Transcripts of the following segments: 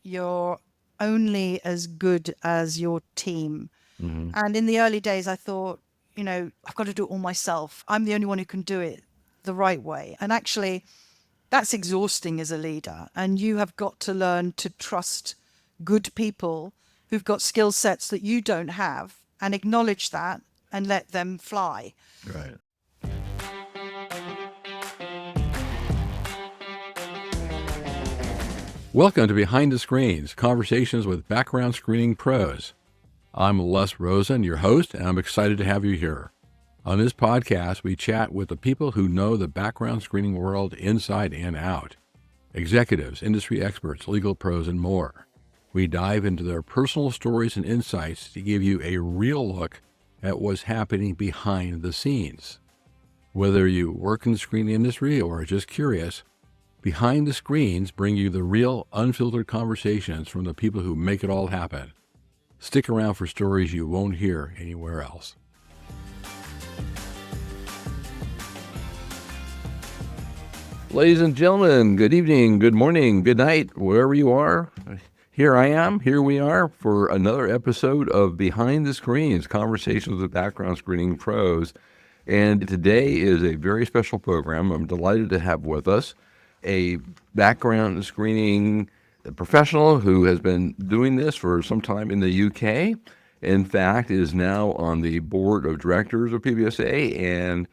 You're only as good as your team. Hmm. And in the early days, I thought, I've got to do it all myself. I'm the only one who can do it the right way. And actually, that's exhausting as a leader. And you have got to learn to trust good people who've got skill sets that you don't have and acknowledge that and let them fly. Right. Welcome to Behind the Screens, conversations with background screening pros. I'm Les Rosen, your host, and I'm excited to have you here. On this podcast, we chat with the people who know the background screening world inside and out. Executives, industry experts, legal pros, and more. We dive into their personal stories and insights to give you a real look at what's happening behind the scenes. Whether you work in the screening industry or are just curious, Behind the Screens bring you the real, unfiltered conversations from the people who make it all happen. Stick around for stories you won't hear anywhere else. Ladies and gentlemen, good evening, good morning, good night, wherever you are. Here we are for another episode of Behind the Screens, conversations with background screening pros. And today is a very special program. I'm delighted to have with us a background screening professional who has been doing this for some time in the UK. In fact, is now on the board of directors of PBSA, and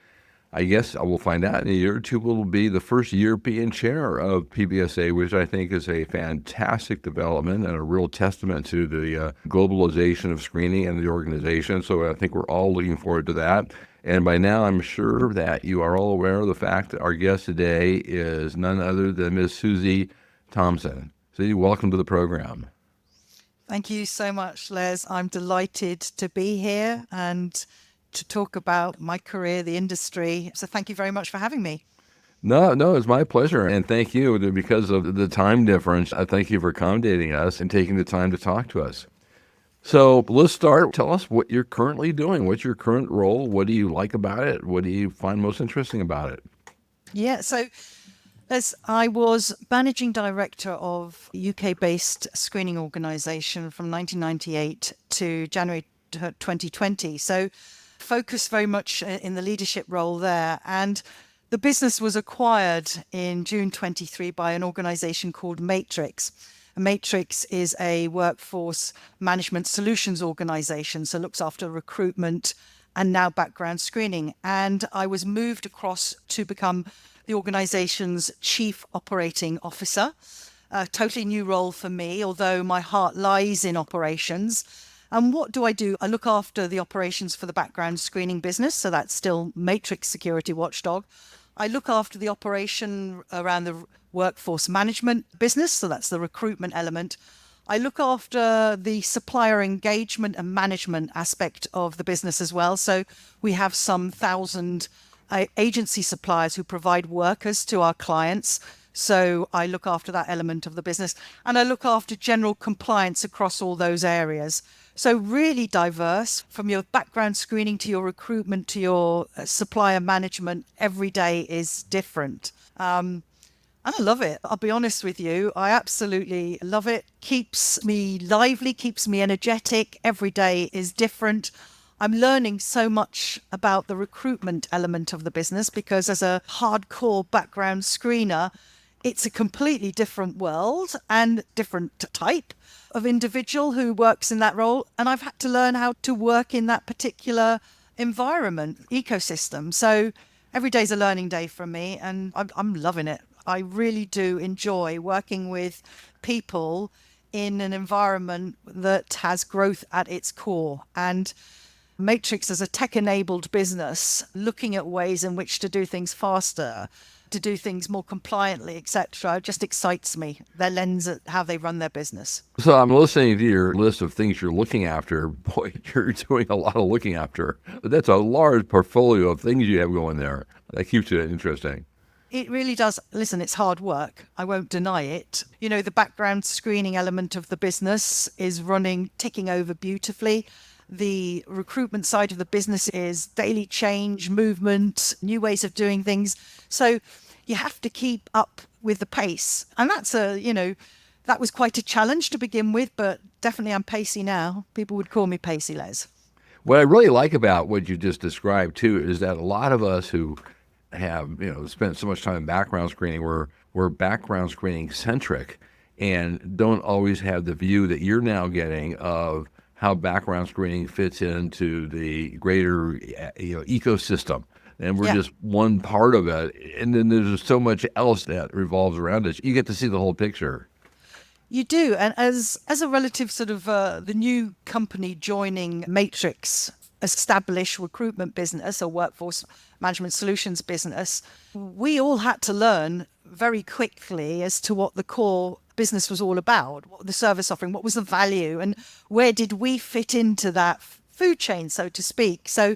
I guess I will find out in a year or two will be the first European chair of PBSA, which I think is a fantastic development and a real testament to the globalization of screening and the organization. So I think we're all looking forward to that. And by now, I'm sure that you are all aware of the fact that our guest today is none other than Ms. Susie Thomson. Susie, welcome to the program. Thank you so much, Les. I'm delighted to be here and to talk about my career, the industry. So thank you very much for having me. No, it's my pleasure. And thank you because of the time difference. I thank you for accommodating us and taking the time to talk to us. So let's start. Tell us what you're currently doing. What's your current role? What do you like about it? What do you find most interesting about it? Yeah, so as I was managing director of UK-based screening organisation from 1998 to January 2020. So focused very much in the leadership role there. And the business was acquired in June 23 by an organisation called Matrix. Matrix is a workforce management solutions organisation, so looks after recruitment and now background screening. And I was moved across to become the organization's chief operating officer. A totally new role for me, although my heart lies in operations. And what do? I look after the operations for the background screening business. So that's still Matrix Security Watchdog. I look after the operation around the workforce management business. So that's the recruitment element. I look after the supplier engagement and management aspect of the business as well. So we have some 1,000 agency suppliers who provide workers to our clients. So I look after that element of the business, and I look after general compliance across all those areas. So really diverse, from your background screening to your recruitment to your supplier management. Every day is different. And I love it. I'll be honest with you. I absolutely love it. Keeps me lively, keeps me energetic. Every day is different. I'm learning so much about the recruitment element of the business because as a hardcore background screener, it's a completely different world and different type of individual who works in that role. And I've had to learn how to work in that particular environment, ecosystem. So every day's a learning day for me, and I'm loving it. I really do enjoy working with people in an environment that has growth at its core. And Matrix as a tech-enabled business, looking at ways in which to do things faster, to do things more compliantly, etc., just excites me. Their lens at how they run their business. So I'm listening to your list of things you're looking after. Boy, you're doing a lot of looking after. That's a large portfolio of things you have going there. That keeps it interesting. It really does. Listen, it's hard work. I won't deny it. The background screening element of the business is running, ticking over beautifully. The recruitment side of the business is daily change, movement, new ways of doing things. So you have to keep up with the pace. And that's that was quite a challenge to begin with, but definitely I'm pacey now. People would call me Pacey Les. What I really like about what you just described too is that a lot of us who have spent so much time in background screening, we're background screening centric, and don't always have the view that you're now getting of how background screening fits into the greater ecosystem. And we're just one part of it, and then there's so much else that revolves around it. You get to see the whole picture. You do. And as a relative sort of the new company joining Matrix, established recruitment business or workforce management solutions business, we all had to learn very quickly as to what the core business was all about, what the service offering, what was the value, and where did we fit into that food chain, so to speak. So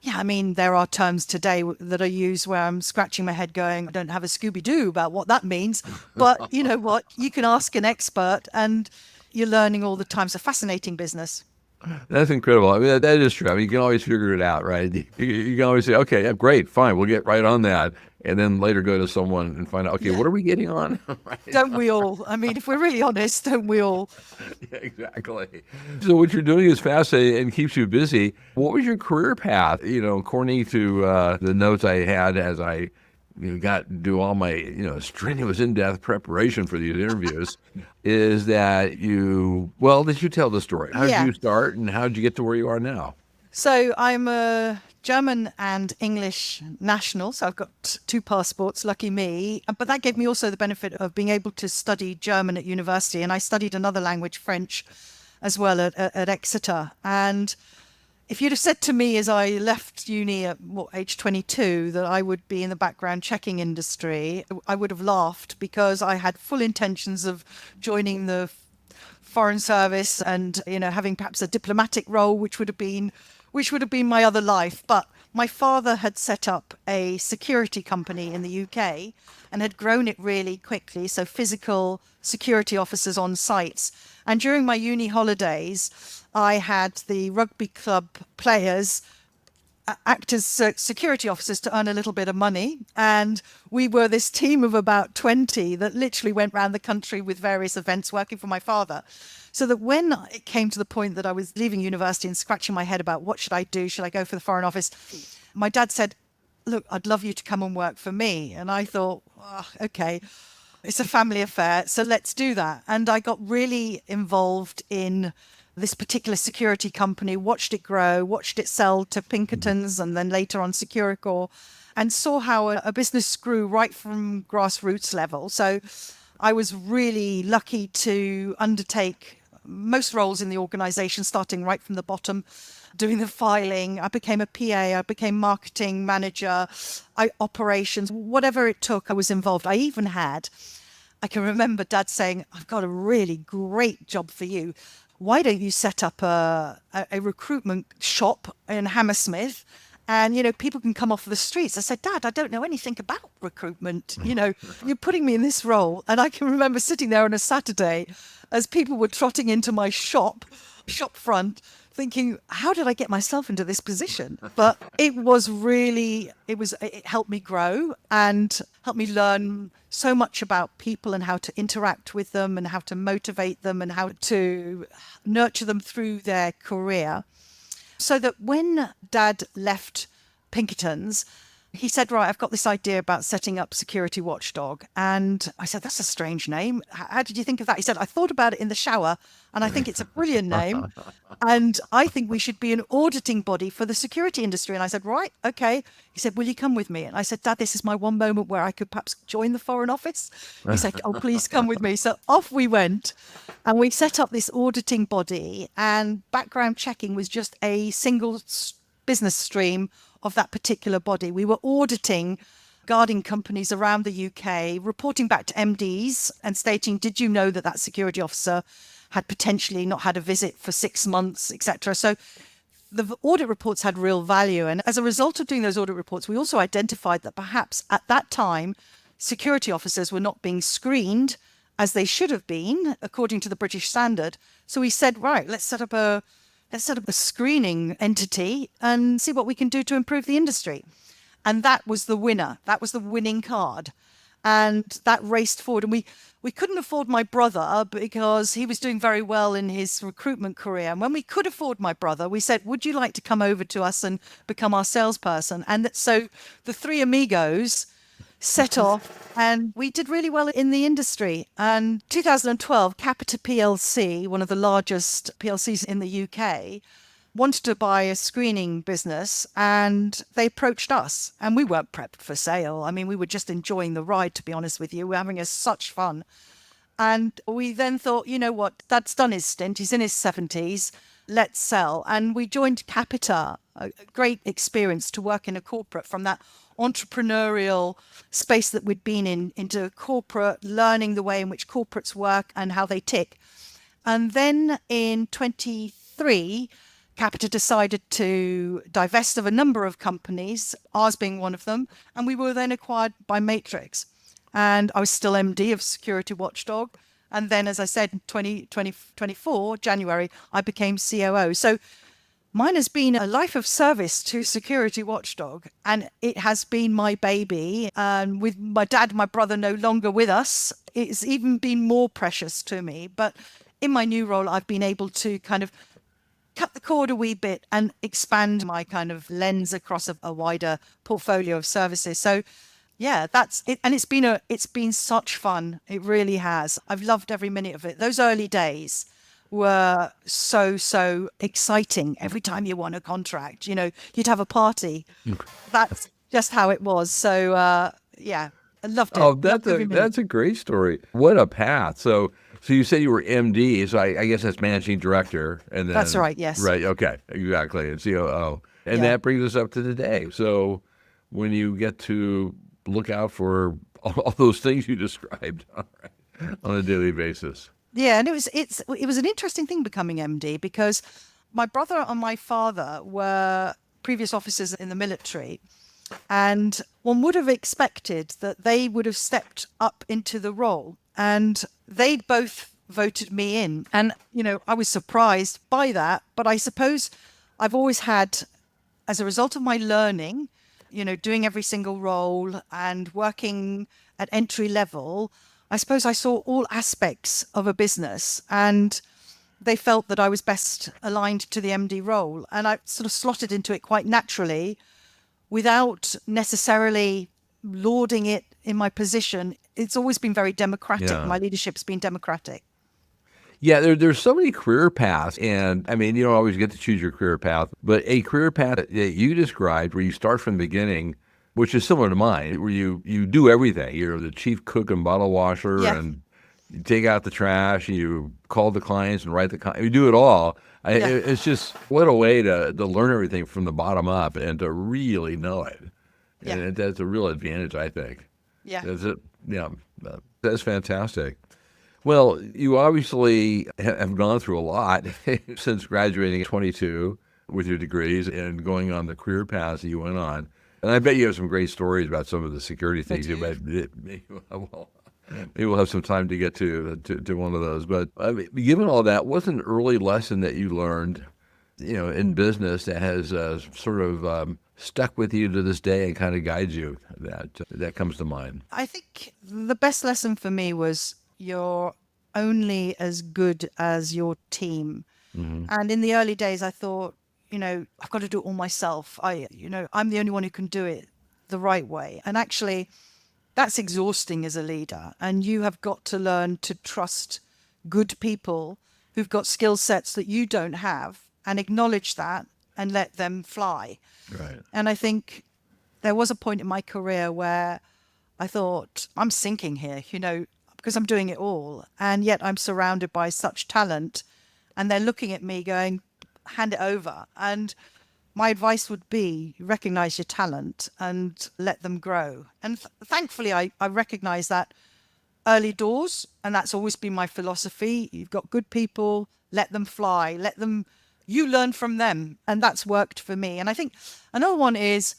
yeah, I mean, there are terms today that are used where I'm scratching my head going, I don't have a Scooby-Doo about what that means. But you know what? You can ask an expert and you're learning all the time. It's a fascinating business. That's incredible. I mean, that is true. I mean, you can always figure it out, right? You can always say, okay, yeah, great, fine, we'll get right on that. And then later go to someone and find out, okay, what are we getting on? Right. Don't we all? I mean, if we're really honest, don't we all? Yeah, exactly. So what you're doing is fascinating and keeps you busy. What was your career path? According to the notes I had as I got to do all my strenuous in-depth preparation for these interviews, is that did you tell the story? How did you start, and how did you get to where you are now? So I'm a German and English national, so I've got 2 passports, lucky me. But that gave me also the benefit of being able to study German at university, and I studied another language, French, as well at Exeter. And if you'd have said to me as I left uni at age 22 that I would be in the background checking industry, I would have laughed, because I had full intentions of joining the Foreign Service and having perhaps a diplomatic role, which would have been my other life. But my father had set up a security company in the UK and had grown it really quickly. So physical security officers on sites. And during my uni holidays, I had the rugby club players act as security officers to earn a little bit of money. And we were this team of about 20 that literally went around the country with various events working for my father. So that when it came to the point that I was leaving university and scratching my head about what should I do, should I go for the Foreign Office, my dad said, look, I'd love you to come and work for me. And I thought, okay, it's a family affair, so let's do that. And I got really involved in this particular security company, watched it grow, watched it sell to Pinkertons and then later on Securicor, and saw how a business grew right from grassroots level. So I was really lucky to undertake most roles in the organization, starting right from the bottom, doing the filing. I became a PA, I became marketing manager, operations, whatever it took, I was involved. I can remember Dad saying, I've got a really great job for you. Why don't you set up a recruitment shop in Hammersmith? And, people can come off the streets. I said, Dad, I don't know anything about recruitment. You're putting me in this role. And I can remember sitting there on a Saturday as people were trotting into my shop front, thinking, how did I get myself into this position? But it helped me grow and helped me learn so much about people and how to interact with them and how to motivate them and how to nurture them through their career. So that when Dad left Pinkertons, he said, right, I've got this idea about setting up Security Watchdog. And I said, that's a strange name. How did you think of that? He said, I thought about it in the shower and I think it's a brilliant name. And I think we should be an auditing body for the security industry. And I said, right, okay. He said, will you come with me? And I said, Dad, this is my one moment where I could perhaps join the Foreign Office. He said, oh, please come with me. So off we went and we set up this auditing body, and background checking was just a single business stream of that particular body. We were auditing guarding companies around the UK, reporting back to MDs and stating, did you know that security officer had potentially not had a visit for 6 months, etc. So the audit reports had real value. And as a result of doing those audit reports, we also identified that perhaps at that time, security officers were not being screened as they should have been, according to the British standard. So we said, right, let's set up a screening entity and see what we can do to improve the industry. And that was the winner. That was the winning card. And that raced forward. And we couldn't afford my brother because he was doing very well in his recruitment career. And when we could afford my brother, we said, would you like to come over to us and become our salesperson? And so the three amigos set off, and we did really well in the industry. And 2012, Capita PLC, one of the largest PLCs in the UK, wanted to buy a screening business, and they approached us, and we weren't prepped for sale. I mean, we were just enjoying the ride, to be honest with you. We're having such fun. And we then thought, you know what, Dad's done his stint. He's in his 70s. Let's sell. And we joined Capita, a great experience to work in a corporate, from that entrepreneurial space that we'd been in into corporate, learning the way in which corporates work and how they tick. And then in 23, Capita decided to divest of a number of companies, ours being one of them, and we were then acquired by Matrix. And I was still MD of Security Watchdog. And then, as I said, in 2024, January, I became COO. So mine has been a life of service to Security Watchdog, and it has been my baby. And with my dad, my brother no longer with us, it's even been more precious to me. But in my new role, I've been able to kind of cut the cord a wee bit and expand my kind of lens across a wider portfolio of services. So yeah, that's it. And it's been such fun. It really has. I've loved every minute of it. Those early days were so exciting. Every time you won a contract, you'd have a party. That's just how it was. So yeah, I loved it. Oh, that's a great story. What a path. So you said you were MD, so I guess that's managing director, and then that's right. Yes. Right. Okay. Exactly. And COO, and that brings us up to today. So when you get to look out for all those things you described on a daily basis. Yeah, and it was an interesting thing becoming MD, because my brother and my father were previous officers in the military, and one would have expected that they would have stepped up into the role, and they both voted me in. And, I was surprised by that, but I suppose I've always had, as a result of my learning, doing every single role and working at entry level, I suppose I saw all aspects of a business, and they felt that I was best aligned to the MD role. And I sort of slotted into it quite naturally without necessarily lauding it in my position. It's always been very democratic. Yeah. My leadership's been democratic. Yeah, there's so many career paths, and I mean, you don't always get to choose your career path, but a career path that you described where you start from the beginning, which is similar to mine, where you do everything. You're the chief cook and bottle washer, Yeah. and you take out the trash, and you call the clients and write you do it all. Yeah. It's just, what a way to learn everything from the bottom up and to really know it. Yeah. And that's a real advantage, I think. Yeah. That's fantastic. Well, you obviously have gone through a lot since graduating at 22 with your degrees and going on the career paths that you went on. And I bet you have some great stories about some of the security things. Maybe we'll have some time to get to one of those. But I mean, given all that, what's an early lesson that you learned, in business that has sort of stuck with you to this day and kind of guides you that comes to mind? I think the best lesson for me was you're only as good as your team. Mm-hmm. And in the early days, I thought, I've got to do it all myself. I'm the only one who can do it the right way. And actually, that's exhausting as a leader. And you have got to learn to trust good people who've got skill sets that you don't have, and acknowledge that and let them fly. Right. And I think there was a point in my career where I thought, I'm sinking here, because I'm doing it all. And yet I'm surrounded by such talent, and they're looking at me going, hand it over. And my advice would be, recognize your talent and let them grow. And thankfully, I recognize that early doors, and that's always been my philosophy. You've got good people, let them fly, you learn from them. And that's worked for me. And I think another one is,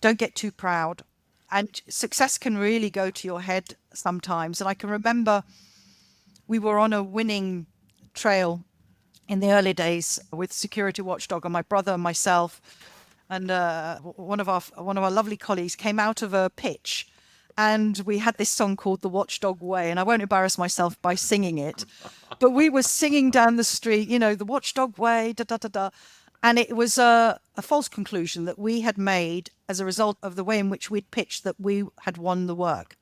don't get too proud. And success can really go to your head sometimes. And I can remember we were on a winning trail in the early days with Security Watchdog, and my brother and myself, and one of our lovely colleagues came out of a pitch, And we had this song called The Watchdog Way, and I won't embarrass myself by singing it, but we were singing down the street, the Watchdog Way, da da da da. And it was a false conclusion that we had made as a result of the way in which we'd pitched that we had won the work.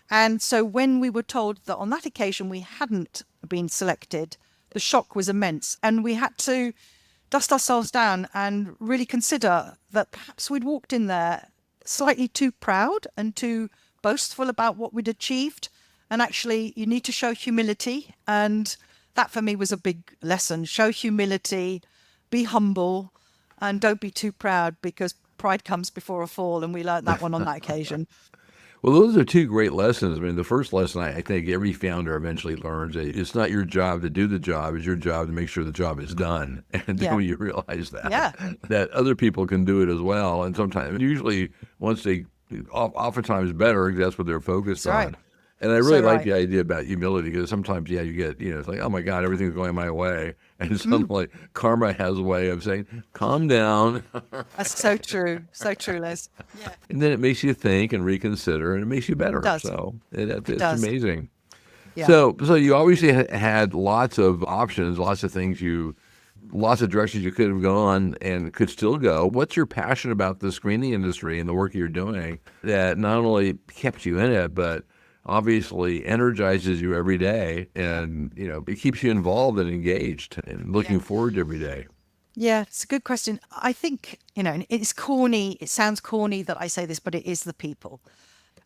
And so when we were told that on that occasion we hadn't been selected, the shock was immense. And we had to dust ourselves down and really consider that perhaps we'd walked in there slightly too proud and too boastful about what we'd achieved. And actually, you need to show humility. And that for me was a big lesson. Show humility, be humble, and don't be too proud, because pride comes before a fall. And we learned that one on that occasion. Well, those are two great lessons. I mean, the first lesson I think every founder eventually learns, it's not your job to do the job, it's your job to make sure the job is done. And then when you realize that other people can do it as well. And sometimes, usually, oftentimes better, because that's what they're focused on. Right. And I really like the idea about humility, because sometimes, you get, it's like, oh my God, everything's going my way. And suddenly karma has a way of saying, calm down. That's so true. So true, Liz. Yeah. And then it makes you think and reconsider, and it makes you better. It does. So it's amazing. Yeah. So you obviously had lots of options, lots of directions you could have gone and could still go. What's your passion about the screening industry and the work you're doing that not only kept you in it, but obviously energizes you every day, and it keeps you involved and engaged and looking forward to every day? Yeah, it's a good question. I think, it's corny. It sounds corny that I say this, but it is the people.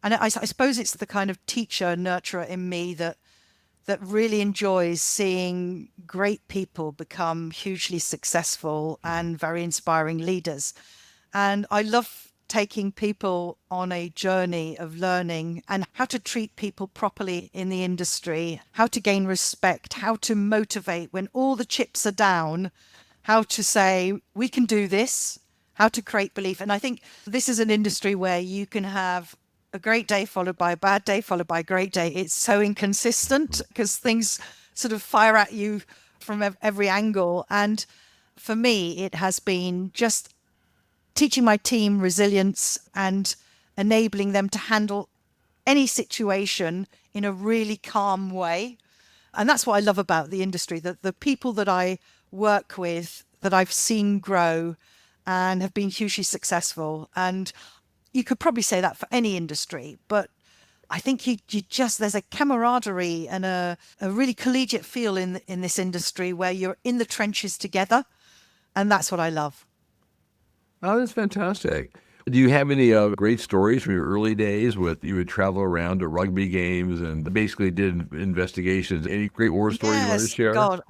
And I suppose it's the kind of teacher, nurturer in me that really enjoys seeing great people become hugely successful and very inspiring leaders. And I love taking people on a journey of learning and how to treat people properly in the industry, how to gain respect, how to motivate when all the chips are down, how to say, we can do this, how to create belief. And I think this is an industry where you can have a great day followed by a bad day followed by a great day. It's so inconsistent because things sort of fire at you from every angle. And for me, it has been just teaching my team resilience and enabling them to handle any situation in a really calm way. And that's what I love about the industry, that the people that I work with, that I've seen grow and have been hugely successful. And you could probably say that for any industry, but I think you just, there's a camaraderie and a really collegiate feel in this industry where you're in the trenches together. And that's what I love. Oh, that's fantastic. Do you have any great stories from your early days you would travel around to rugby games and basically did investigations? Any great war stories you want to share? God,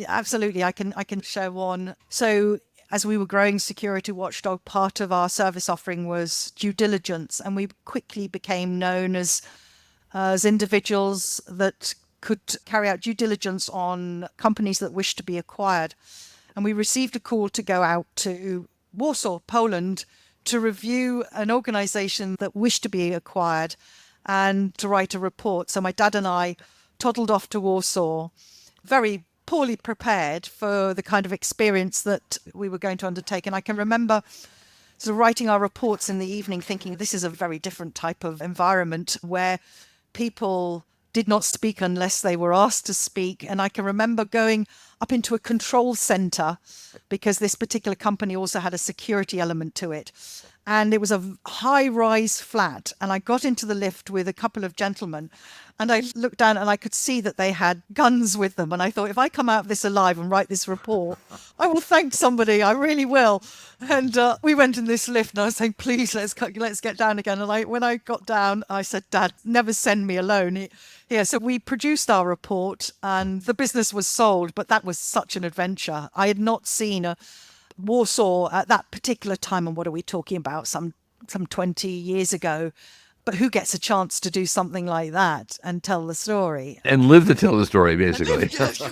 absolutely. I can share one. So as we were growing Security Watchdog, part of our service offering was due diligence, and we quickly became known as individuals that could carry out due diligence on companies that wished to be acquired. And we received a call to go out to Warsaw, Poland, to review an organization that wished to be acquired and to write a report. So my dad and I toddled off to Warsaw, very poorly prepared for the kind of experience that we were going to undertake. And I can remember sort of writing our reports in the evening thinking this is a very different type of environment where people did not speak unless they were asked to speak. And I can remember going up into a control center because this particular company also had a security element to it. And it was a high-rise flat. And I got into the lift with a couple of gentlemen. And I looked down and I could see that they had guns with them. And I thought, if I come out of this alive and write this report, I will thank somebody. I really will. And we went in this lift and I was saying, please, let's get down again. And when I got down, I said, Dad, never send me alone. Yeah, so we produced our report and the business was sold. But that was such an adventure. I had not seen a Warsaw at that particular time, and what are we talking about, some 20 years ago, but who gets a chance to do something like that and tell the story and live to tell the story, basically? Yes.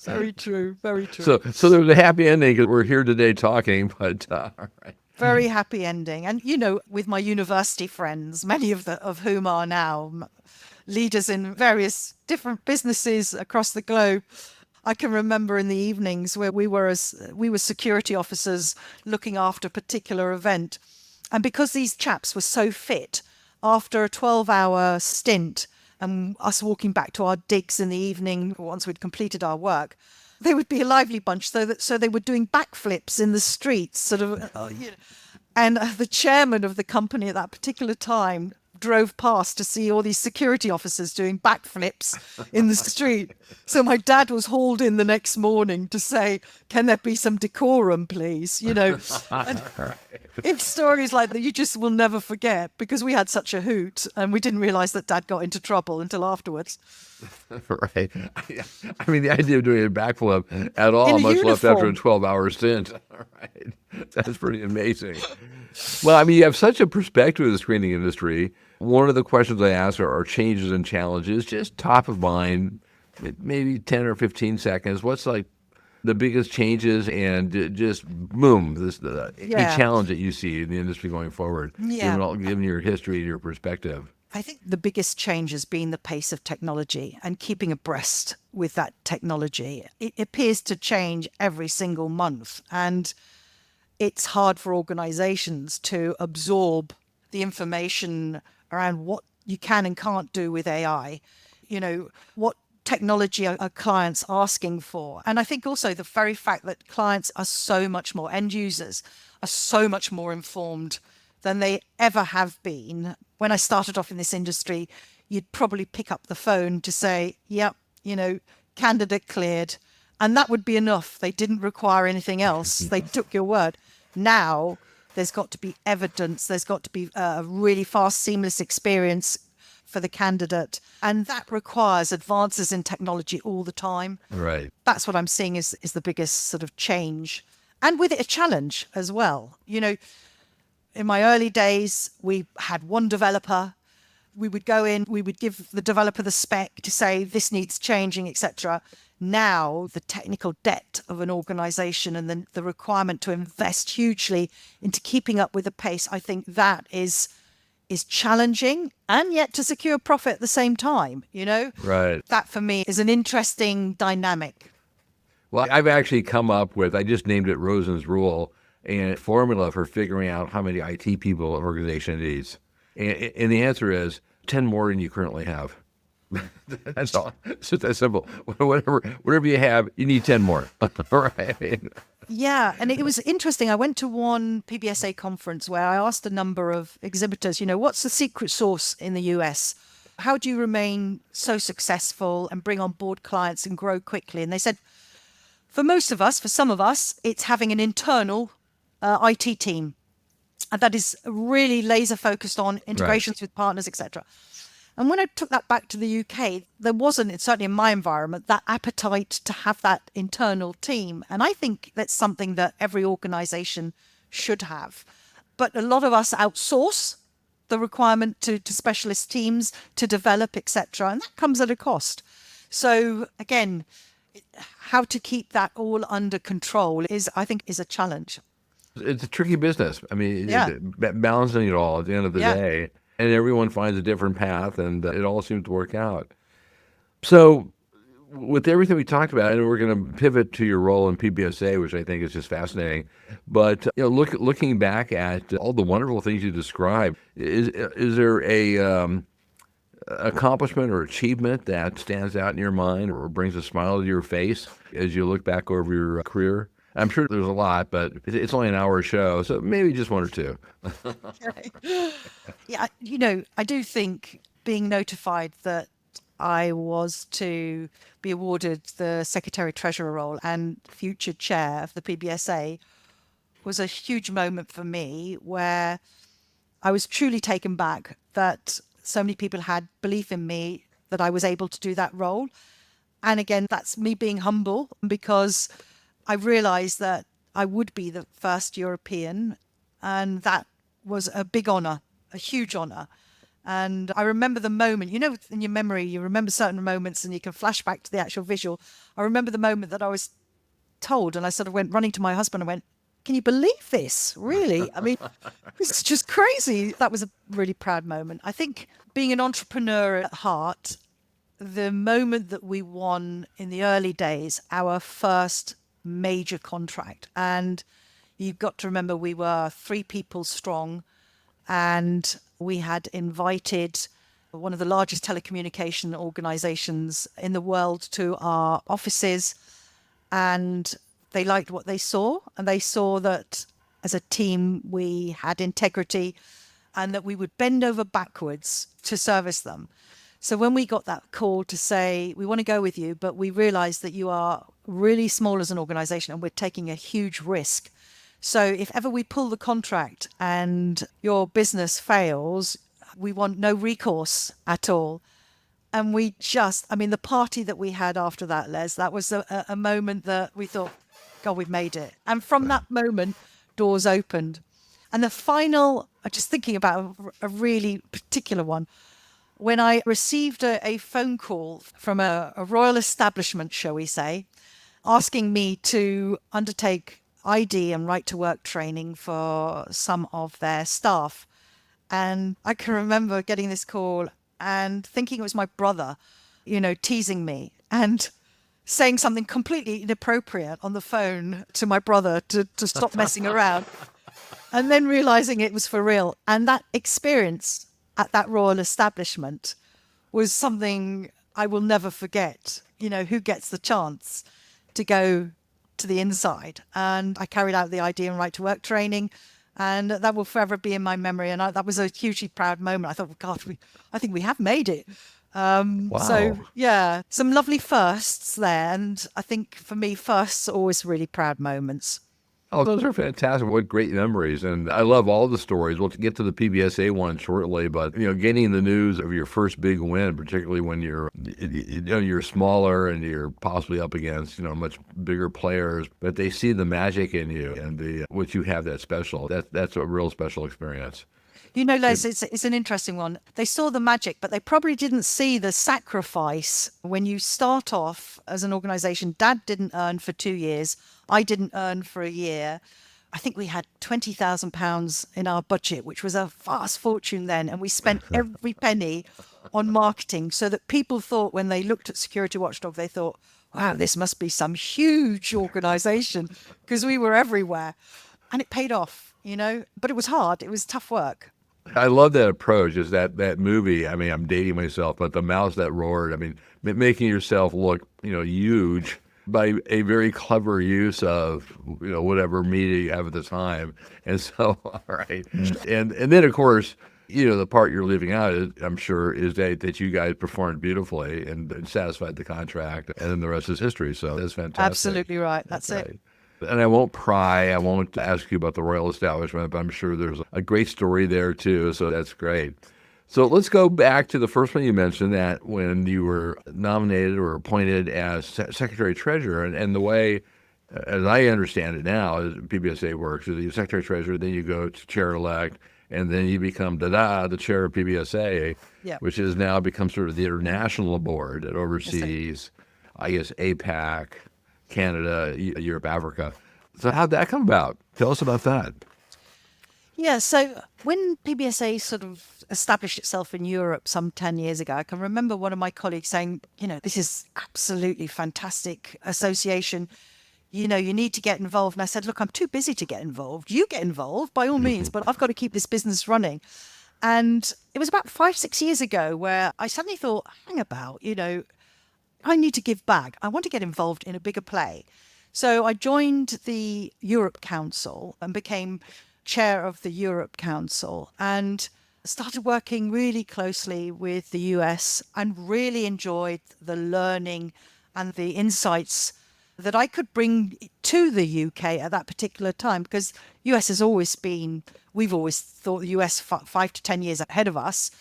Very true, very true. So there was a happy ending because we're here today talking, but all right. Very happy ending. And with my university friends, many of whom are now leaders in various different businesses across the globe, I can remember in the evenings where we were security officers looking after a particular event. And because these chaps were so fit, after a 12-hour stint and us walking back to our digs in the evening once we'd completed our work, they would be a lively bunch. So they were doing backflips in the streets, sort of. And the chairman of the company at that particular time drove past to see all these security officers doing backflips in the street. So my dad was hauled in the next morning to say, can there be some decorum, please? And it's stories like that you just will never forget, because we had such a hoot and we didn't realize that Dad got into trouble until afterwards. Right. I mean, the idea of doing a backflip at all, much less after a 12-hour stint. Right. That's pretty amazing. Well, I mean, you have such a perspective of the screening industry. One of the questions I ask are changes and challenges, just top of mind, maybe 10 or 15 seconds. What's like the biggest changes and just boom, any challenge that you see in the industry going forward, given your history and your perspective? I think the biggest change has been the pace of technology and keeping abreast with that technology. It appears to change every single month, and it's hard for organizations to absorb the information around what you can and can't do with AI. What technology are clients asking for? And I think also the very fact that clients are so much more, end users are so much more informed than they ever have been. When I started off in this industry, you'd probably pick up the phone to say, yep, candidate cleared. And that would be enough. They didn't require anything else. They took your word. Now, there's got to be evidence. There's got to be a really fast, seamless experience for the candidate. And that requires advances in technology all the time. Right. That's what I'm seeing is the biggest sort of change. And with it, a challenge as well. In my early days, we had one developer. We would go in, we would give the developer the spec to say this needs changing, etc. Now, the technical debt of an organization and the requirement to invest hugely into keeping up with the pace, I think that is challenging, and yet to secure profit at the same time, Right. That for me is an interesting dynamic. Well, I've actually come up with, I just named it Rosen's Rule, and a formula for figuring out how many IT people an organization needs. And the answer is 10 more than you currently have. That's all. It's just that simple. Whatever you have, you need 10 more. Right. Yeah, and it was interesting. I went to one PBSA conference where I asked a number of exhibitors, what's the secret sauce in the US? How do you remain so successful and bring on board clients and grow quickly? And they said, for some of us, it's having an internal IT team. And that is really laser focused on integrations with partners, etc. And when I took that back to the UK, there wasn't, certainly in my environment, that appetite to have that internal team. And I think that's something that every organization should have. But a lot of us outsource the requirement to specialist teams to develop, etc. And that comes at a cost. So again, how to keep that all under control I think is a challenge. It's a tricky business. I mean, balancing it all at the end of the day. And everyone finds a different path, and it all seems to work out. So with everything we talked about, and we're going to pivot to your role in PBSA, which I think is just fascinating. But looking back at all the wonderful things you described, is there a accomplishment or achievement that stands out in your mind or brings a smile to your face as you look back over your career? I'm sure there's a lot, but it's only an hour show, so maybe just one or two. Yeah, I do think being notified that I was to be awarded the Secretary-Treasurer role and future chair of the PBSA was a huge moment for me, where I was truly taken back that so many people had belief in me that I was able to do that role. And again, that's me being humble, because I realized that I would be the first European, and that was a big honor, a huge honor. And I remember the moment, in your memory, you remember certain moments and you can flash back to the actual visual. I remember the moment that I was told, and I sort of went running to my husband and went, can you believe this? Really? I mean, it's just crazy. That was a really proud moment. I think being an entrepreneur at heart, the moment that we won in the early days, our first major contract. And you've got to remember we were 3 people strong. and we had invited one of the largest telecommunication organizations in the world to our offices, and they liked what they saw, and they saw that as a team we had integrity and that we would bend over backwards to service them. So when we got that call to say, we want to go with you, but we realize that you are really small as an organization and we're taking a huge risk. So if ever we pull the contract and your business fails, we want no recourse at all. And we just, I mean, the party that we had after that, Les, that was a moment that we thought, God, we've made it. And from that moment, doors opened. And the final, just thinking about a really particular one, when I received a phone call from a royal establishment, shall we say, asking me to undertake ID and right to work training for some of their staff. And I can remember getting this call and thinking it was my brother, teasing me and saying something completely inappropriate on the phone to my brother to stop messing around. And then realizing it was for real. And that experience at that royal establishment was something I will never forget. Who gets the chance to go to the inside? And I carried out the ID and right to work training, and that will forever be in my memory. And that was a hugely proud moment. I thought, well, God, I think we have made it. Wow. So, yeah, some lovely firsts there. And I think for me, firsts are always really proud moments. Oh, those are fantastic. What great memories. And I love all the stories. We'll get to the PBSA one shortly, but, getting the news of your first big win, particularly when you're smaller and you're possibly up against, much bigger players, but they see the magic in you and what you have that's special. That's a real special experience. Les, it's an interesting one. They saw the magic, but they probably didn't see the sacrifice when you start off as an organization. Dad didn't earn for 2 years. I didn't earn for a year. I think we had £20,000 in our budget, which was a vast fortune then. And we spent every penny on marketing so that people thought when they looked at Security Watchdog, they thought, wow, this must be some huge organization because we were everywhere. And it paid off, but it was hard. It was tough work. I love that approach. Is that movie? I mean, I'm dating myself, but The Mouse That Roared. I mean, making yourself look, huge by a very clever use of, whatever media you have at the time. And so, all right, and then of course, the part you're leaving out, I'm sure, is that you guys performed beautifully and satisfied the contract, and then the rest is history. So that's fantastic. Absolutely right. That's it. And I won't pry. I won't ask you about the royal establishment, but I'm sure there's a great story there too. So that's great. So let's go back to the first one you mentioned, that when you were nominated or appointed as Secretary Treasurer, and the way, as I understand it now, as PBSA works, is you're Secretary Treasurer, then you go to Chair-elect, and then you become the Chair of PBSA, which has now become sort of the international board that oversees, I guess, APAC, Canada, Europe, Africa. So how'd that come about? Tell us about that. Yeah, so when PBSA sort of established itself in Europe some 10 years ago, I can remember one of my colleagues saying, this is absolutely fantastic association. You need to get involved. And I said, look, I'm too busy to get involved. You get involved by all means, but I've got to keep this business running. And it was about 5-6 years ago where I suddenly thought, hang about, I need to give back. I want to get involved in a bigger play. So I joined the Europe Council and became chair of the Europe Council and started working really closely with the US and really enjoyed the learning and the insights that I could bring to the UK at that particular time, because US has always been, we've always thought the US 5 to 10 years ahead of us.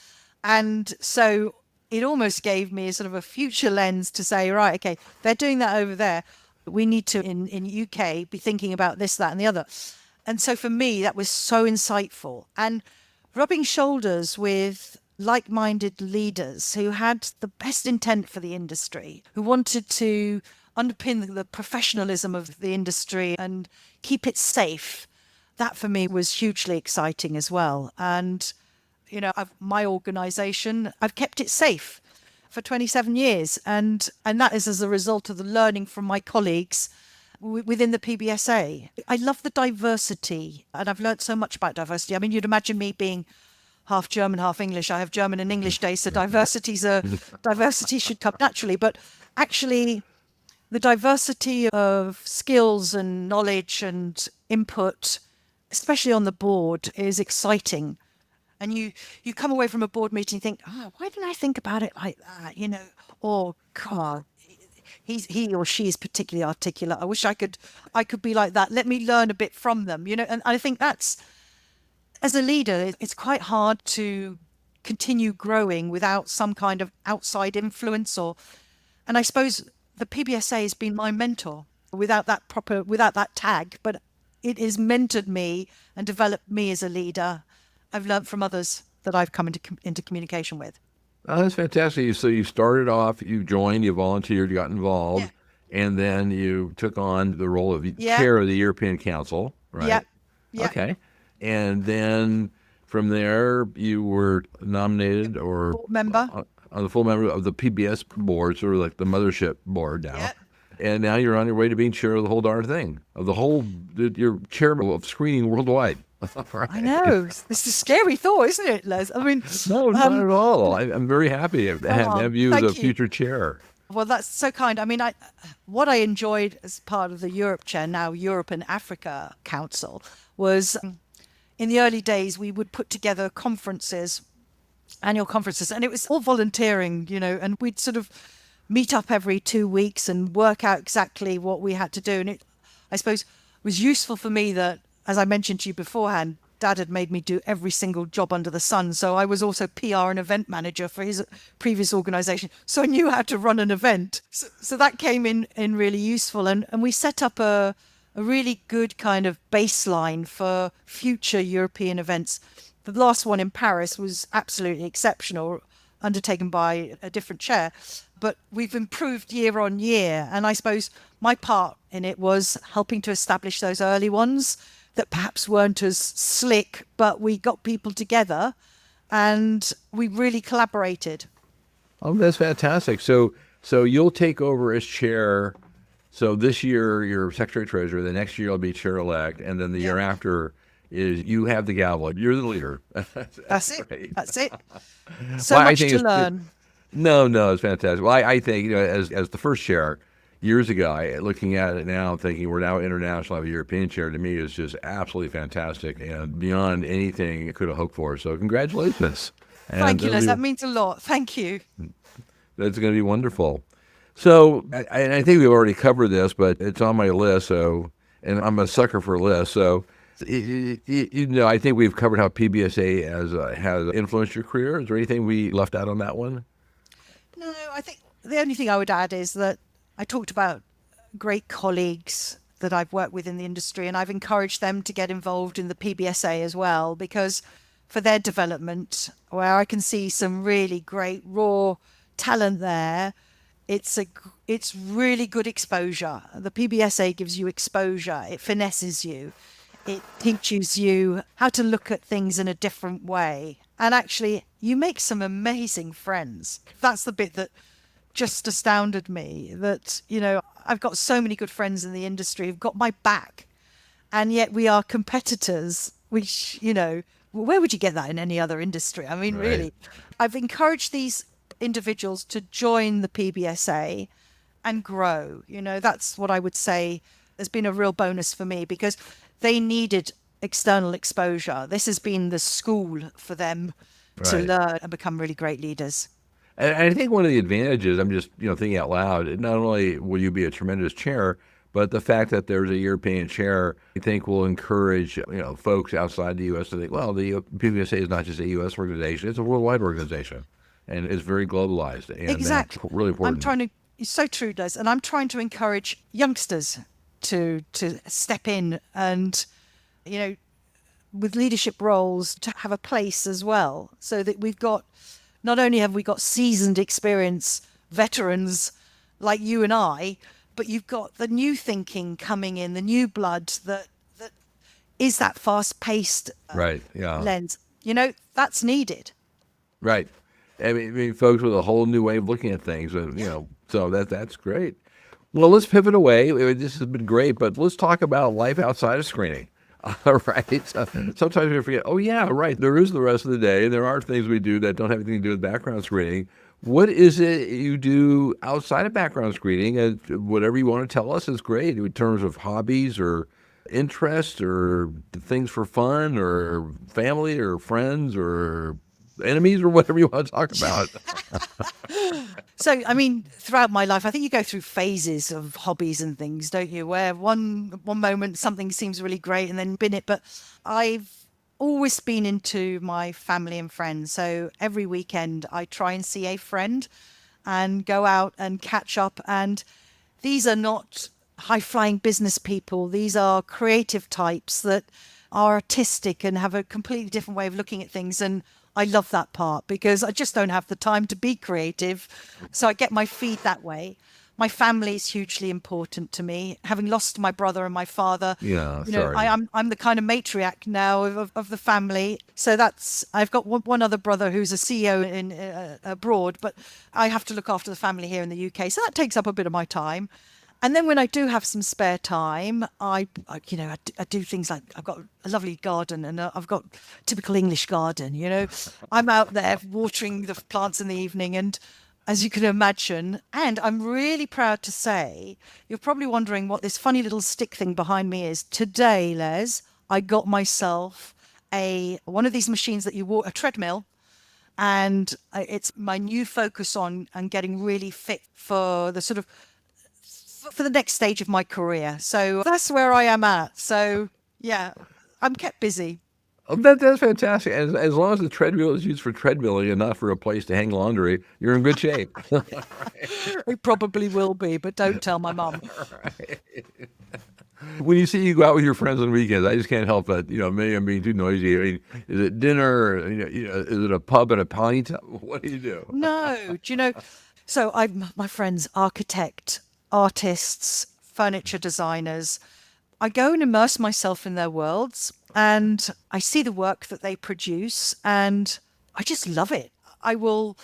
And so it almost gave me sort of a future lens to say, right, okay, they're doing that over there. We need to, in UK, be thinking about this, that, and the other. And so for me, that was so insightful. And rubbing shoulders with like-minded leaders who had the best intent for the industry, who wanted to underpin the professionalism of the industry and keep it safe, that for me was hugely exciting as well. And my organization, I've kept it safe for 27 years. And that is as a result of the learning from my colleagues within the PBSA. I love the diversity, and I've learned so much about diversity. I mean, you'd imagine me being half German, half English. I have German and English days, so diversity should come naturally. But actually, the diversity of skills and knowledge and input, especially on the board, is exciting. And you come away from a board meeting and think, why didn't I think about it like that? Or God, he or she is particularly articulate. I wish I could be like that. Let me learn a bit from them, And I think that's, as a leader, it's quite hard to continue growing without some kind of outside influence and I suppose the PBSA has been my mentor without that tag, but it has mentored me and developed me as a leader. I've learned from others that I've come into communication with. Oh, that's fantastic. So you started off, you joined, you volunteered, you got involved, and then you took on the role of chair of the European Council, right? Yeah. Okay. And then from there, you were nominated or board member. The full member of the PBS board, sort of like the mothership board now. Yeah. And now you're on your way to being chair of the whole darn thing, you're chairman of screening worldwide. Right. I know. This is a scary thought, isn't it, Les? I mean, no, not at all. I'm very happy to have you as a future chair. Well, that's so kind. I mean, what I enjoyed as part of the Europe Chair, now Europe and Africa Council, was in the early days, we would put together annual conferences, and it was all volunteering, and we'd sort of meet up every 2 weeks and work out exactly what we had to do. And it, I suppose, was useful for me that, as I mentioned to you beforehand, Dad had made me do every single job under the sun. So I was also PR and event manager for his previous organization. So I knew how to run an event. So that came in really useful. And we set up a really good kind of baseline for future European events. The last one in Paris was absolutely exceptional, undertaken by a different chair. But we've improved year on year. And I suppose my part in it was helping to establish those early ones that perhaps weren't as slick, but we got people together and we really collaborated. Oh, that's fantastic. So you'll take over as chair. So this year you're secretary treasurer, the next year you'll be chair-elect, and then the year after is you have the gavel. You're the leader. That's it. Right. That's it. So much to learn. No, it's fantastic. Well, I think, as the first chair, years ago, looking at it now, thinking we're now international, have a European chair, to me is just absolutely fantastic and beyond anything I could have hoped for. So congratulations. Thank you, Les. That means a lot. Thank you. That's going to be wonderful. So I think we've already covered this, but it's on my list. So, and I'm a sucker for lists. So, I think we've covered how PBSA has influenced your career. Is there anything we left out on that one? No, I think the only thing I would add is that I talked about great colleagues that I've worked with in the industry, and I've encouraged them to get involved in the PBSA as well, because for their development, where I can see some really great raw talent there, it's really good exposure. The PBSA gives you exposure. It finesses you. It teaches you how to look at things in a different way. And actually, you make some amazing friends. That's the bit that just astounded me, that, I've got so many good friends in the industry who've got my back, and yet we are competitors, which, where would you get that in any other industry? I mean, really, I've encouraged these individuals to join the PBSA and grow. That's what I would say has been a real bonus for me, because they needed external exposure. This has been the school for them to learn and become really great leaders. And I think one of the advantages, I'm just thinking out loud, not only will you be a tremendous chair, but the fact that there's a European chair, I think will encourage folks outside the U.S. to think, well, the PBSA is not just a U.S. organization; it's a worldwide organization, and it's very globalized. And exactly, that's really important. It's so true, Des, and I'm trying to encourage youngsters to step in and with leadership roles to have a place as well, so that we've got. Not only have we got seasoned experience, veterans like you and I, but you've got the new thinking coming in, the new blood that is that fast-paced lens. That's needed. Right. I mean, folks with a whole new way of looking at things, so that's great. Well, let's pivot away. This has been great, but let's talk about life outside of screening. All right. Sometimes we forget, oh, yeah, right. There is the rest of the day. There are things we do that don't have anything to do with background screening. What is it you do outside of background screening? And whatever you want to tell us is great in terms of hobbies or interests or things for fun or family or friends or enemies or whatever you want to talk about. So, I mean, throughout my life, I think you go through phases of hobbies and things, don't you? Where one moment something seems really great and then bin it. But I've always been into my family and friends. So every weekend I try and see a friend and go out and catch up. And these are not high flying business people. These are creative types that are artistic and have a completely different way of looking at things. And I love that part because I just don't have the time to be creative. So I get my feed that way. My family is hugely important to me. Having lost my brother and my father, Yeah, you know, sorry. I'm the kind of matriarch now of the family. So that's, I've got one other brother who's a CEO in abroad, but I have to look after the family here in the UK. So that takes up a bit of my time. And then when I do have some spare time, I do things like I've got a lovely garden and I've got typical English garden, you know. I'm out there watering the plants in the evening and as you can imagine, and I'm really proud to say, you're probably wondering what this funny little stick thing behind me is. Today, Les, I got myself a one of these machines that you walk, a treadmill, and it's my new focus on getting really fit for the sort of for the next stage of my career. So that's where I am at. So yeah, I'm kept busy. Oh, that's fantastic. As long as the treadmill is used for treadmilling and not for a place to hang laundry, you're in good shape. It probably will be, but don't tell my mum. When you see you go out with your friends on weekends, I just can't help but, maybe I'm being too noisy. I mean, is it dinner? Or, is it a pub and a pint? What do you do? No, do you know? So my friends, architect, artists, furniture designers. I go and immerse myself in their worlds and I see the work that they produce and I just love it. I'll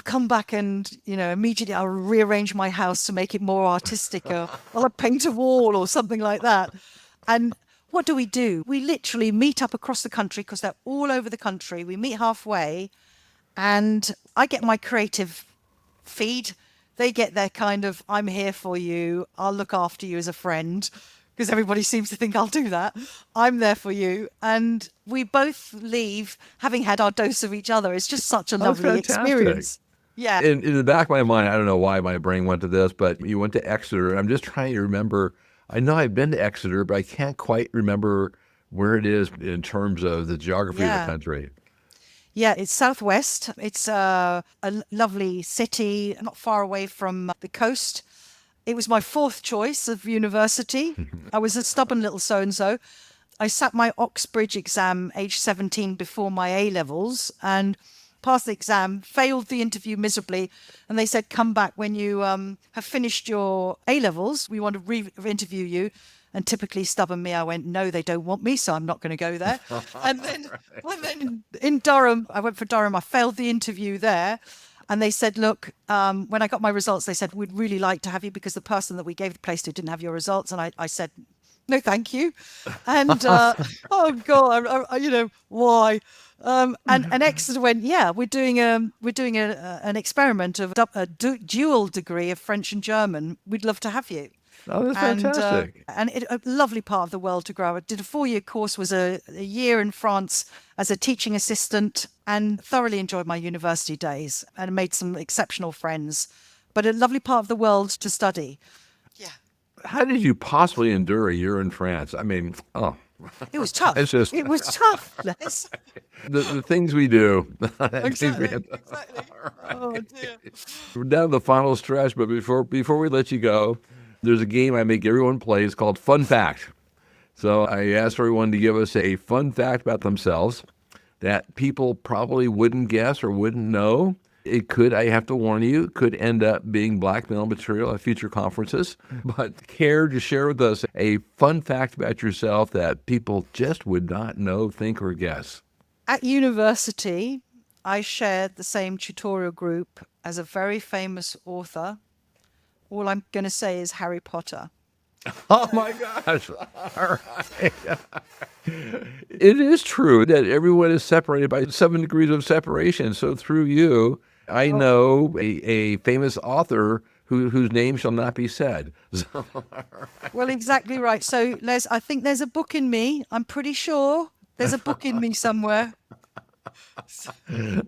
come back and, immediately I'll rearrange my house to make it more artistic or I'll paint a wall or something like that. And what do? We literally meet up across the country because they're all over the country. We meet halfway and I get my creative feed. They get their kind of, I'm here for you. I'll look after you as a friend because everybody seems to think I'll do that. I'm there for you. And we both leave having had our dose of each other. It's just such a That's lovely fantastic. experience. Yeah. In the back of my mind, I don't know why my brain went to this, but you went to Exeter. I'm just trying to remember. I know I've been to Exeter, but I can't quite remember where it is in terms of the geography of the Yeah. country. Yeah, it's southwest. It's a lovely city, not far away from the coast. It was my fourth choice of university. I was a stubborn little so-and-so. I sat my Oxbridge exam age 17 before my A levels and passed the exam, failed the interview miserably. And they said, come back when you have finished your A levels. We want to re-interview you. And typically stubborn me, I went, no, they don't want me, so I'm not going to go there. And then in Durham, I went for Durham. I failed the interview there. And they said, look, when I got my results, they said, we'd really like to have you because the person that we gave the place to didn't have your results. And I said, no, thank you. And, oh God, why? And Exeter went, yeah, we're doing an experiment of a dual degree of French and German. We'd love to have you. Oh, that's And fantastic. a lovely part of the world to grow. I did a 4-year course, was a year in France as a teaching assistant, and thoroughly enjoyed my university days and made some exceptional friends. But a lovely part of the world to study. Yeah, How did you possibly endure a year in France? I mean, oh, it was tough. it's just It was tough, Les. the things we do. Exactly. Oh dear. We're down to the final stretch, but before we let you go, there's a game I make everyone play. It's called Fun Fact. So I asked everyone to give us a fun fact about themselves that people probably wouldn't guess or wouldn't know. It could, I have to warn you, could end up being blackmail material at future conferences. But care to share with us a fun fact about yourself that people just would not know, think, or guess? At university, I shared the same tutorial group as a very famous author, all I'm going to say is Harry Potter. Oh my gosh. All right. It is true that everyone is separated by 7 degrees of separation. So through you, I Oh, know a famous author whose name shall not be said. So, well, exactly right. So, Les, I think there's a book in me. I'm pretty sure there's a book in me somewhere.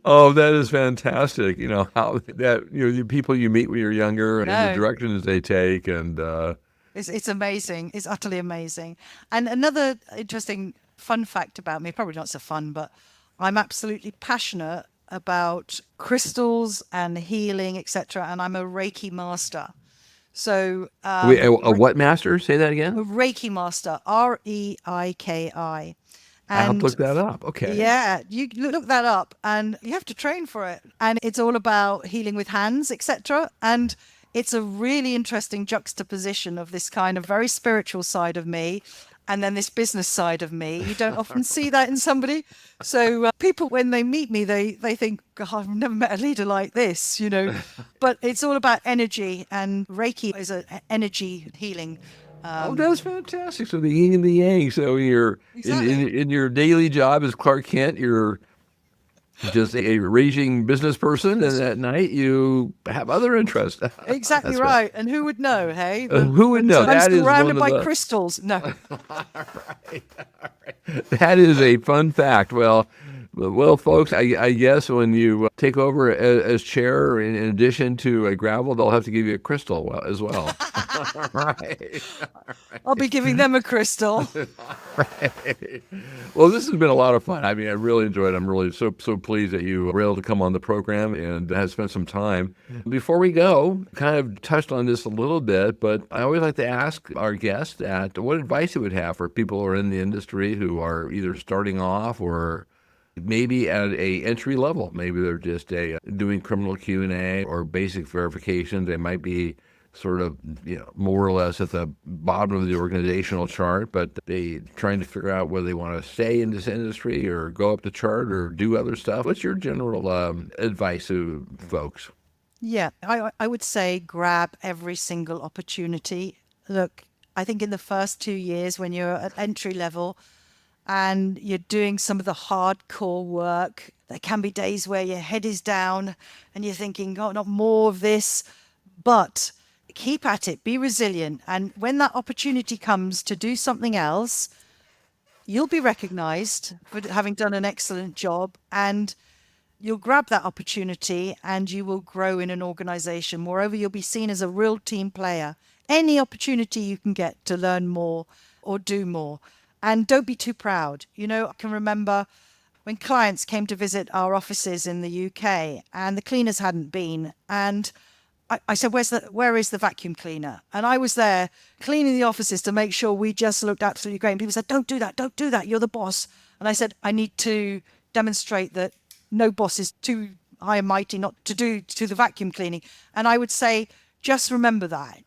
oh, that is fantastic. You know, how that, the people you meet when you're younger and the No, directions they take. And it's amazing. It's utterly amazing. And another interesting fun fact about me, probably not so fun, but I'm absolutely passionate about crystals and healing, etc. And I'm a Reiki master. So, wait, a what master? Say that a again. Reiki master, Reiki. I have to And look that up. Okay. yeah, you look that up and you have to train for it. And it's all about healing with hands, etc. And it's a really interesting juxtaposition of this kind of very spiritual side of me and then this business side of me. You don't often see that in somebody. So people, when they meet me, they think, God, I've never met a leader like this, But it's all about energy, and Reiki is an energy healing. Oh, that's fantastic. So the yin and the yang. So you're Exactly. in your daily job as Clark Kent, you're just a raging business person, and at night you have other interests. Exactly That's right. right. And who would know, hey? But Who would know? I'm That is one surrounded of by the. crystals. No. That is a fun fact. Well, folks, I guess when you take over as chair, in addition to a gravel, they'll have to give you a crystal as well. Right. I'll be giving them a crystal. Well, this has been a lot of fun. I mean, I really enjoyed it. I'm really so pleased that you were able to come on the program and have spent some time. Before we go, kind of touched on this a little bit, but I always like to ask our guests that what advice you would have for people who are in the industry who are either starting off or maybe at a entry level. Maybe they're just doing criminal Q&A or basic verifications. They might be sort of, more or less at the bottom of the organizational chart, but they trying to figure out whether they want to stay in this industry or go up the chart or do other stuff. What's your general advice to folks? Yeah, I would say grab every single opportunity. Look, I think in the first 2 years when you're at entry level and you're doing some of the hardcore work, there can be days where your head is down and you're thinking, oh, not more of this. But keep at it, be resilient. And when that opportunity comes to do something else, you'll be recognized for having done an excellent job, and you'll grab that opportunity and you will grow in an organization. Moreover, you'll be seen as a real team player. Any opportunity you can get to learn more or do more. And don't be too proud. I can remember when clients came to visit our offices in the UK and the cleaners hadn't been. And I said, where is the vacuum cleaner? And I was there cleaning the offices to make sure we just looked absolutely great. And people said, don't do that. You're the boss. And I said, I need to demonstrate that no boss is too high and mighty not to do to the vacuum cleaning. And I would say, just remember that,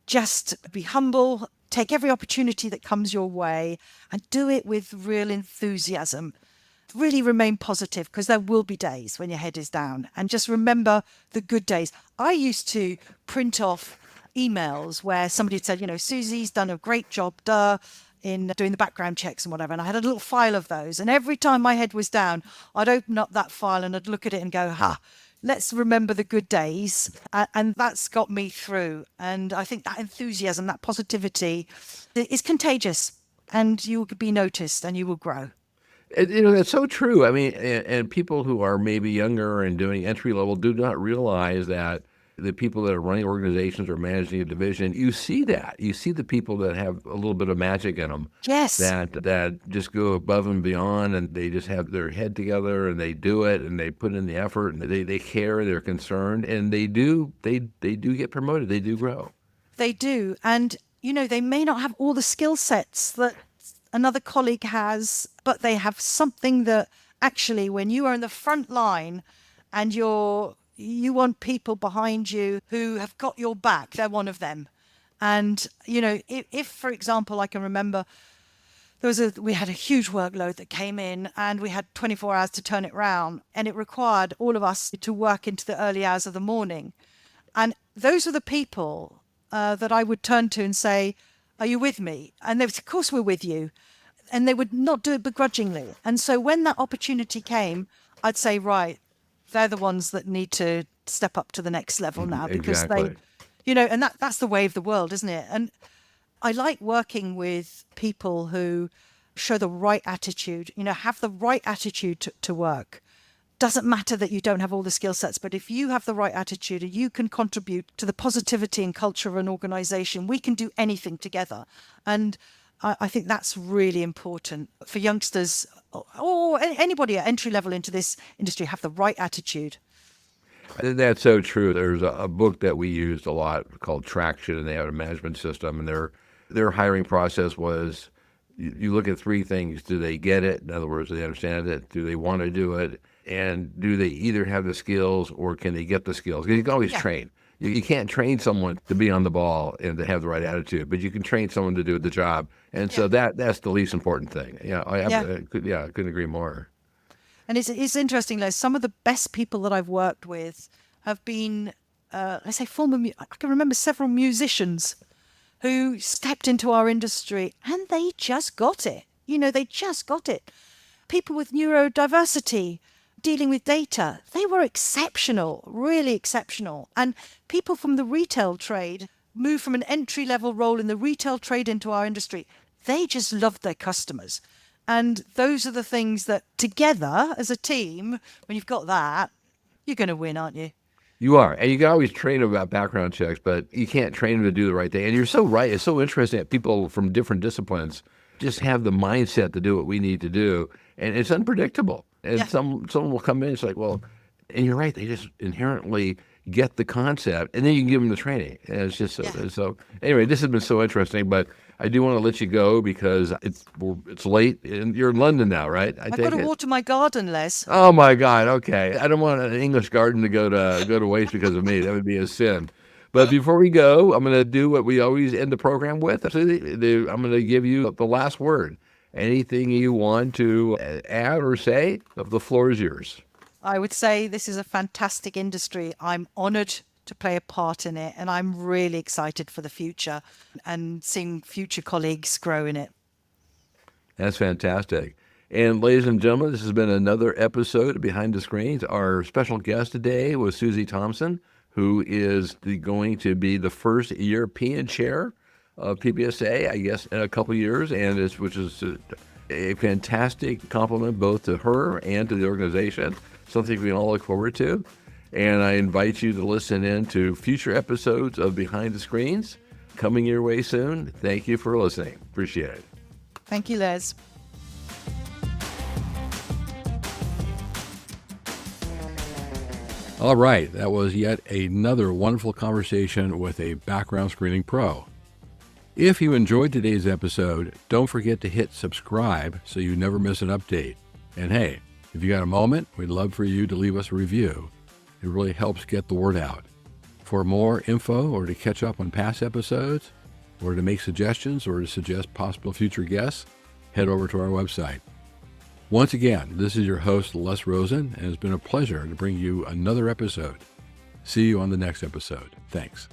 just be humble, take every opportunity that comes your way and do it with real enthusiasm. Really remain positive, because there will be days when your head is down, and just remember the good days. I used to print off emails where somebody had said, Susie's done a great job, in doing the background checks and whatever. And I had a little file of those. And every time my head was down, I'd open up that file and I'd look at it and go, let's remember the good days. And that's got me through. And I think that enthusiasm, that positivity is contagious, and you will be noticed and you will grow. That's so true. I mean, and people who are maybe younger and doing entry level do not realize that the people that are running organizations or managing a division, you see that. You see the people that have a little bit of magic in them Yes. that just go above and beyond, and they just have their head together and they do it and they put in the effort and they care, they're concerned, and they do get promoted. They do grow. They do. And, they may not have all the skill sets that another colleague has, but they have something that actually, when you are in the front line and you want people behind you who have got your back, they're one of them. And, if for example, I can remember we had a huge workload that came in and we had 24 hours to turn it around, and it required all of us to work into the early hours of the morning. And those are the people that I would turn to and say, are you with me? And they would say, of course we're with you. And they would not do it begrudgingly. And so when that opportunity came, I'd say, right, they're the ones that need to step up to the next level now, because Exactly. and that's the way of the world, isn't it? And I like working with people who show the right attitude, have the right attitude to work. Doesn't matter that you don't have all the skill sets, but if you have the right attitude and you can contribute to the positivity and culture of an organization, we can do anything together. And I think that's really important for youngsters or anybody at entry level into this industry. Have the right attitude. That's so true. There's a book that we used a lot called Traction, and they have a management system, and their hiring process was you look at three things. Do they get it? In other words, do they understand it? Do they want to do it? And do they either have the skills or can they get the skills? Because you can always train. You can't train someone to be on the ball and to have the right attitude, but you can train someone to do the job. And so that's the least important thing. I couldn't agree more. And it's interesting, Les, some of the best people that I've worked with have been, let's say, I can remember several musicians who stepped into our industry and they just got it. They just got it. People with neurodiversity, dealing with data, they were exceptional, really exceptional. And people from the retail trade moved from an entry-level role in the retail trade into our industry. They just loved their customers. And those are the things that together as a team, when you've got that, you're going to win, aren't you? You are. And you can always train them about background checks, but you can't train them to do the right thing. And you're so right. It's so interesting that people from different disciplines just have the mindset to do what we need to do. And it's unpredictable. And someone will come in, it's like, well, and you're right, they just inherently get the concept, and then you can give them the training. And it's just so anyway, this has been so interesting, but I do want to let you go because it's late, and you're in London now, right? I've got to water my garden, Les. Oh my God, okay. I don't want an English garden to go to waste because of me. That would be a sin. But before we go, I'm going to do what we always end the program with. I'm going to give you the last word. Anything you want to add or say, the floor is yours. I would say this is a fantastic industry. I'm honored to play a part in it, and I'm really excited for the future and seeing future colleagues grow in it. That's fantastic. And ladies and gentlemen, this has been another episode of Behind the Screens. Our special guest today was Susie Thomson, who is going to be the first European chair of PBSA, I guess, in a couple of years, and which is a fantastic compliment both to her and to the organization, something we can all look forward to. And I invite you to listen in to future episodes of Behind the Screens coming your way soon. Thank you for listening. Appreciate it. Thank you, Les. All right, that was yet another wonderful conversation with a background screening pro. If you enjoyed today's episode, don't forget to hit subscribe so you never miss an update. And hey, if you got a moment, we'd love for you to leave us a review. It really helps get the word out. For more info or to catch up on past episodes, or to make suggestions or to suggest possible future guests, head over to our website. Once again, this is your host, Les Rosen, and it's been a pleasure to bring you another episode. See you on the next episode. Thanks.